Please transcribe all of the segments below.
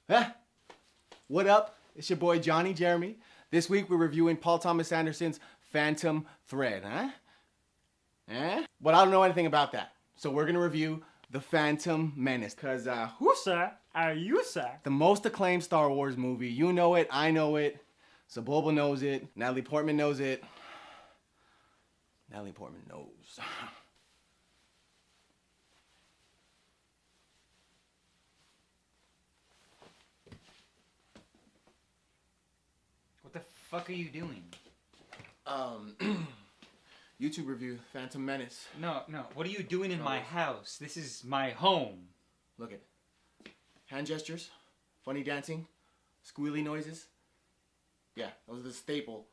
Huh? What up? It's your boy Johnny Jeremy. This week we're reviewing Paul Thomas Anderson's Phantom Thread, huh? But I don't know anything about that. So we're gonna review The Phantom Menace. Cause, Who, sir, are you, sir? the most acclaimed Star Wars movie. You know it, I know it. Sebulba knows it. Natalie Portman knows it. Natalie Portman knows. What the fuck are you doing? YouTube review, Phantom Menace. No. What are you doing in my house? This is my home. Look at hand gestures, funny dancing, squealy noises. Yeah, those are the staple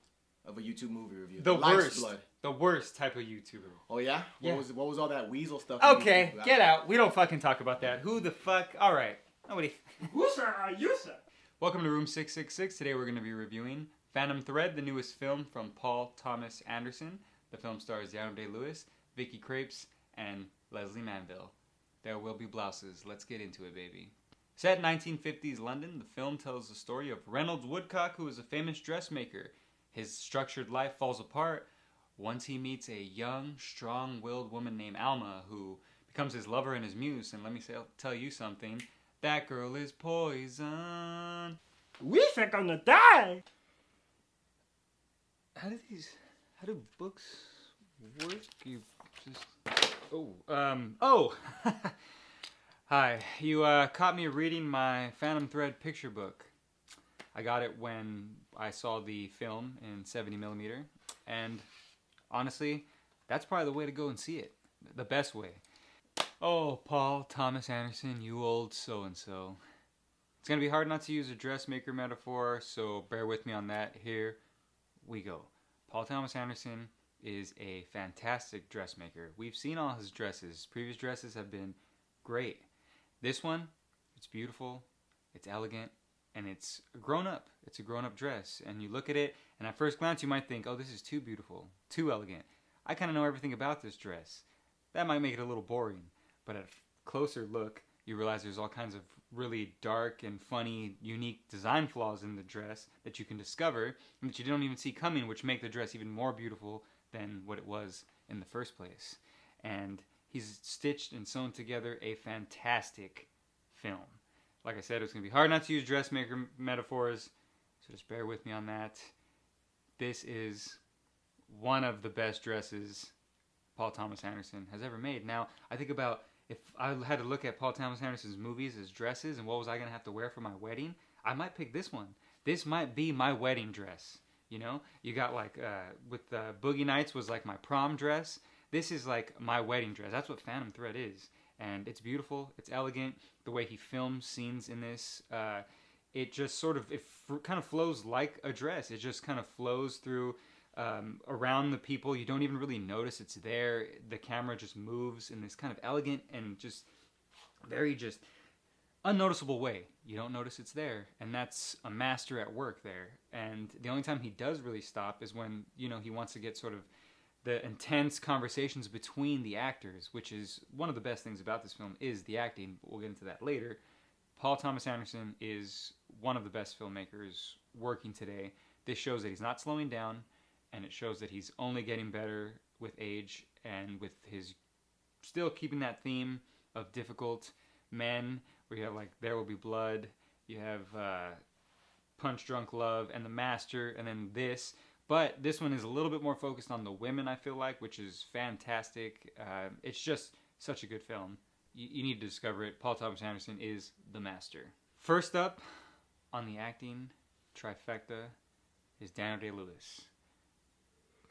of a YouTube movie review. The Life's worst. blood. The worst type of YouTuber. Oh yeah? Yeah. What was all that weasel stuff? Okay, get out. We don't fucking talk about that. Who the fuck? All right. Nobody. Who, sir, are you, sir? Welcome to Room 666. Today we're going to be reviewing Phantom Thread, the newest film from Paul Thomas Anderson. The film stars Daniel Day-Lewis, Vicky Krieps, and Leslie Manville. There will be blouses. Let's get into it, baby. Set in 1950s London, the film tells the story of Reynolds Woodcock, who is a famous dressmaker. His structured life falls apart once he meets a young, strong-willed woman named Alma, who becomes his lover and his muse. And let me tell you something. That girl is poison. We are gonna die. How do books work? You just... Hi. You caught me reading my Phantom Thread picture book. I got it when I saw the film in 70mm, and honestly, that's probably the way to go and see it. The best way. Oh, Paul Thomas Anderson, you old so-and-so. It's gonna be hard not to use a dressmaker metaphor, so bear with me on that. Here we go. Paul Thomas Anderson is a fantastic dressmaker. We've seen all his dresses. Previous dresses have been great. This one, it's beautiful, it's elegant, and it's grown up. It's a grown up dress. And you look at it, and at first glance you might think, oh, this is too beautiful, too elegant. I kind of know everything about this dress. That might make it a little boring. But at a closer look, you realize there's all kinds of really dark and funny, unique design flaws in the dress that you can discover and that you don't even see coming, which make the dress even more beautiful than what it was in the first place. And he's stitched and sewn together a fantastic film. Like I said, it's going to be hard not to use dressmaker metaphors, so just bear with me on that. This is one of the best dresses Paul Thomas Anderson has ever made. Now, I think about if I had to look at Paul Thomas Anderson's movies as dresses and what was I going to have to wear for my wedding, I might pick this one. This might be my wedding dress. You know, you got like, with Boogie Nights was like my prom dress. This is like my wedding dress. That's what Phantom Thread is. And it's beautiful. It's elegant. The way he films scenes in this, it just sort of, kind of flows like a dress. It just kind of flows through around the people. You don't even really notice it's there. The camera just moves in this kind of elegant and just very just unnoticeable way. You don't notice it's there, and that's a master at work there. And the only time he does really stop is when, you know, he wants to get sort of the intense conversations between the actors, which is one of the best things about this film is the acting, but we'll get into that later. Paul Thomas Anderson is one of the best filmmakers working today. This shows that he's not slowing down, and it shows that he's only getting better with age and with his still keeping that theme of difficult men, where you have like There Will Be Blood, you have Punch Drunk Love, and The Master, and then this. But this one is a little bit more focused on the women, I feel like, which is fantastic. It's just such a good film. You need to discover it. Paul Thomas Anderson is the master. First up on the acting trifecta is Daniel Day-Lewis.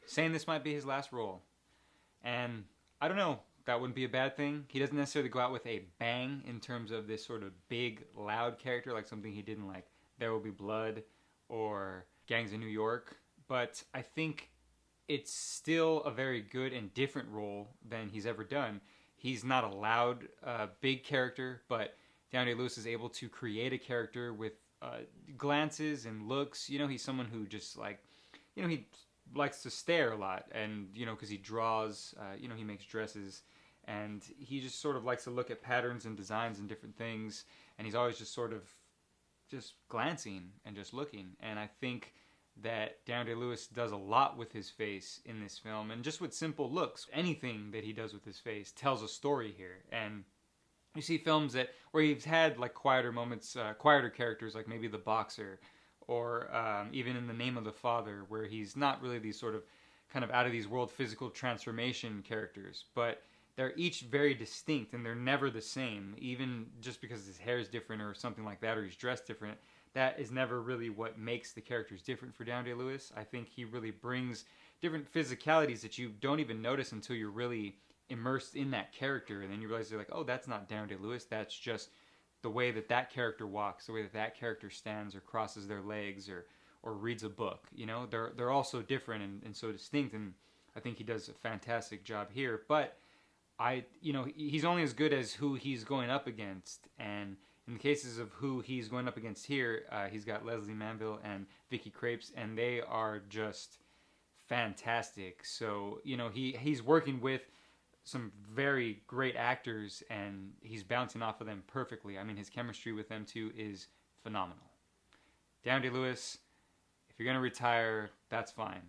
Saying this might be his last role. And I don't know, that wouldn't be a bad thing. He doesn't necessarily go out with a bang in terms of this sort of big, loud character, like something he did in like There Will Be Blood or Gangs of New York. But I think it's still a very good and different role than he's ever done. He's not a loud, big character, but Daniel Day-Lewis is able to create a character with glances and looks. You know, he's someone who just like, you know, he likes to stare a lot, and you know, because he draws, you know, he makes dresses, and he just sort of likes to look at patterns and designs and different things, and he's always just sort of just glancing and just looking. And I think that Daniel Day-Lewis does a lot with his face in this film, and just with simple looks. Anything that he does with his face tells a story here. And you see films where he's had like quieter moments, quieter characters, like maybe the boxer, or even in The Name of the Father, where he's not really these sort of kind of out of these world physical transformation characters, but they're each very distinct and they're never the same. Even just because his hair is different or something like that, or he's dressed different, that is never really what makes the characters different for Daniel Day-Lewis. I think he really brings different physicalities that you don't even notice until you're really immersed in that character, and then you realize you're like, oh, that's not Daniel Day-Lewis, that's just the way that that character walks, the way that that character stands or crosses their legs or reads a book. You know, they're all so different and so distinct, and I think he does a fantastic job here. But he's only as good as who he's going up against, and in the cases of who he's going up against here, he's got Leslie Manville and Vicky Krieps, and they are just fantastic. So, you know, he's working with some very great actors, and he's bouncing off of them perfectly. I mean, his chemistry with them too is phenomenal. Daniel Day-Lewis, if you're going to retire, that's fine.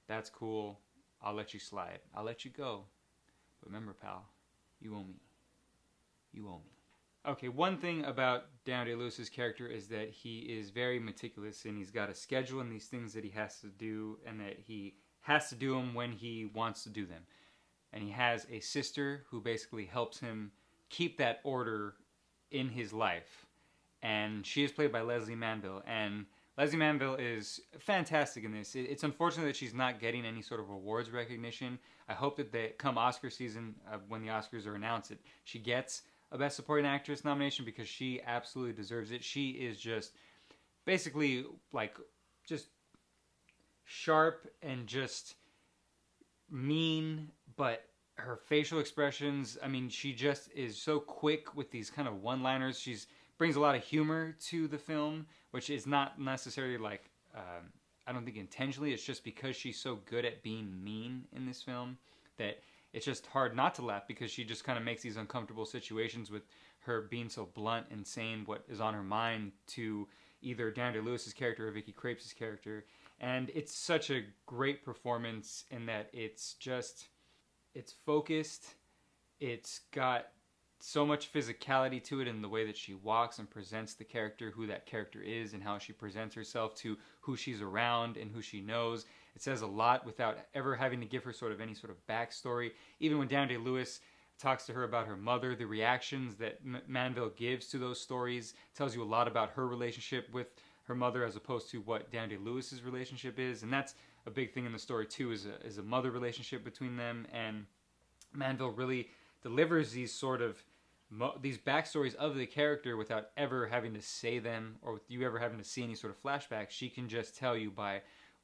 That's cool. I'll let you slide. I'll let you go. But remember, pal, you owe me. You owe me. Okay, one thing about Daniel Day-Lewis's character is that he is very meticulous, and he's got a schedule and these things that he has to do, and that he has to do them when he wants to do them. And he has a sister who basically helps him keep that order in his life. And she is played by Leslie Manville. And Leslie Manville is fantastic in this. It's unfortunate that she's not getting any sort of awards recognition. I hope that come Oscar season, when the Oscars are announced, she gets a Best Supporting Actress nomination, because she absolutely deserves it. She is just basically like just sharp and just mean, but her facial expressions, I mean, she just is so quick with these kind of one-liners. She's brings a lot of humor to the film, which is not necessarily like, I don't think intentionally, it's just because she's so good at being mean in this film that it's just hard not to laugh, because she just kind of makes these uncomfortable situations with her being so blunt and saying what is on her mind to either Daniel Day-Lewis's character or Vicky Krieps' character. And it's such a great performance in that it's focused, it's got so much physicality to it in the way that she walks and presents the character, who that character is, and how she presents herself to who she's around and who she knows. It says a lot without ever having to give her sort of any sort of backstory. Even when Daniel Day-Lewis talks to her about her mother, the reactions that Manville gives to those stories tells you a lot about her relationship with her mother, as opposed to what Daniel Day-Lewis's relationship is. And that's a big thing in the story too, is a mother relationship between them. And Manville really delivers these sort of these backstories of the character without ever having to say them, or with you ever having to see any sort of flashbacks. She can just tell you by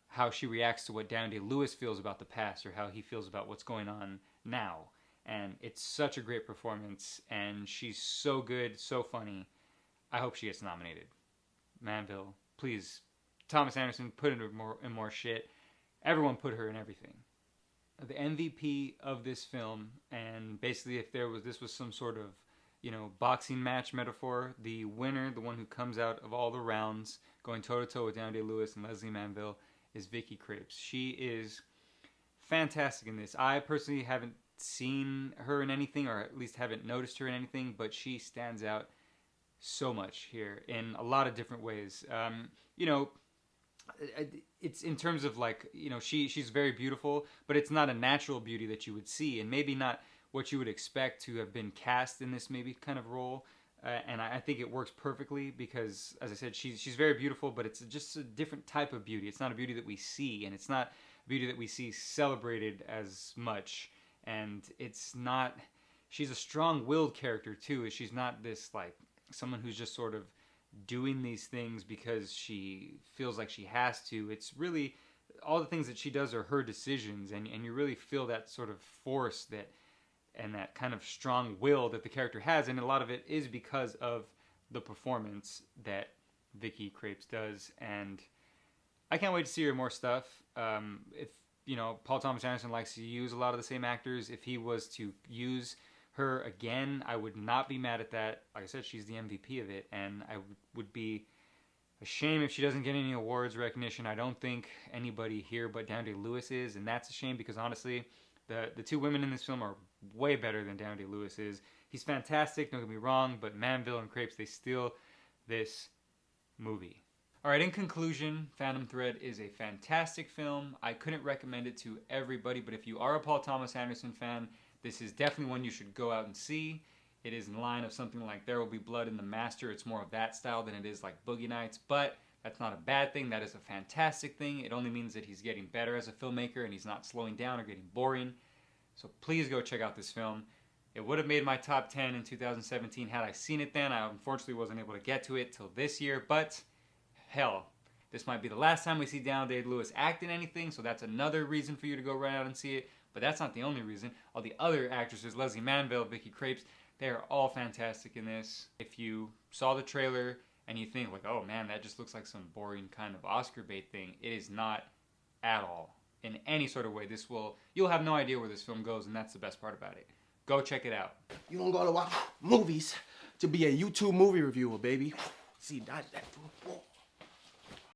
how she reacts to what Daniel Day-Lewis feels about the past, or how he feels about what's going on now. And it's such a great performance, and she's so good, so funny. I hope she gets nominated. Manville, please, Thomas Anderson, put her in more shit. Everyone put her in everything. The MVP of this film, and basically if this was some sort of, boxing match metaphor, the winner, the one who comes out of all the rounds, going toe-to-toe with Daniel Day-Lewis and Leslie Manville, is Vicky Krieps. She is fantastic in this. I personally haven't seen her in anything, or at least haven't noticed her in anything, but she stands out so much here in a lot of different ways. It's in terms of she's very beautiful, but it's not a natural beauty that you would see, and maybe not what you would expect to have been cast in this maybe kind of role. And I think it works perfectly, because, as I said, she's very beautiful, but it's just a different type of beauty. It's not a beauty that we see, and it's not a beauty that we see celebrated as much. And she's a strong-willed character too. She's not this someone who's just sort of doing these things because she feels like she has to. It's really all the things that she does are her decisions, and you really feel that sort of force and that kind of strong will that the character has, and a lot of it is because of the performance that Vicky Krieps does. And I can't wait to see her in more stuff. If Paul Thomas Anderson likes to use a lot of the same actors, if he was to use her again, I would not be mad at that. Like I said, she's the MVP of it, and I would be A shame if she doesn't get any awards recognition. I don't think anybody here but Down Day-Lewis is, and that's a shame because honestly, the two women in this film are way better than Down Day-Lewis is. He's fantastic, don't get me wrong, but Manville and Crepes, they steal this movie. Alright, in conclusion, Phantom Thread is a fantastic film. I couldn't recommend it to everybody, but if you are a Paul Thomas Anderson fan, this is definitely one you should go out and see. It is in line of something like There Will Be Blood in The Master. It's more of that style than it is like Boogie Nights, but that's not a bad thing. That is a fantastic thing. It only means that he's getting better as a filmmaker and he's not slowing down or getting boring. So please go check out this film. It would have made my top 10 in 2017 had I seen it then. I unfortunately wasn't able to get to it till this year, but hell, this might be the last time we see Down Day-Lewis act in anything, so that's another reason for you to go right out and see it. But that's not the only reason. All the other actresses, Leslie Manville, Vicky Krieps, they are all fantastic in this. If you saw the trailer and you think like, oh man, that just looks like some boring kind of Oscar bait thing, it is not at all. In any sort of way, you'll have no idea where this film goes, and that's the best part about it. Go check it out. You don't gotta watch movies to be a YouTube movie reviewer, baby. See, that.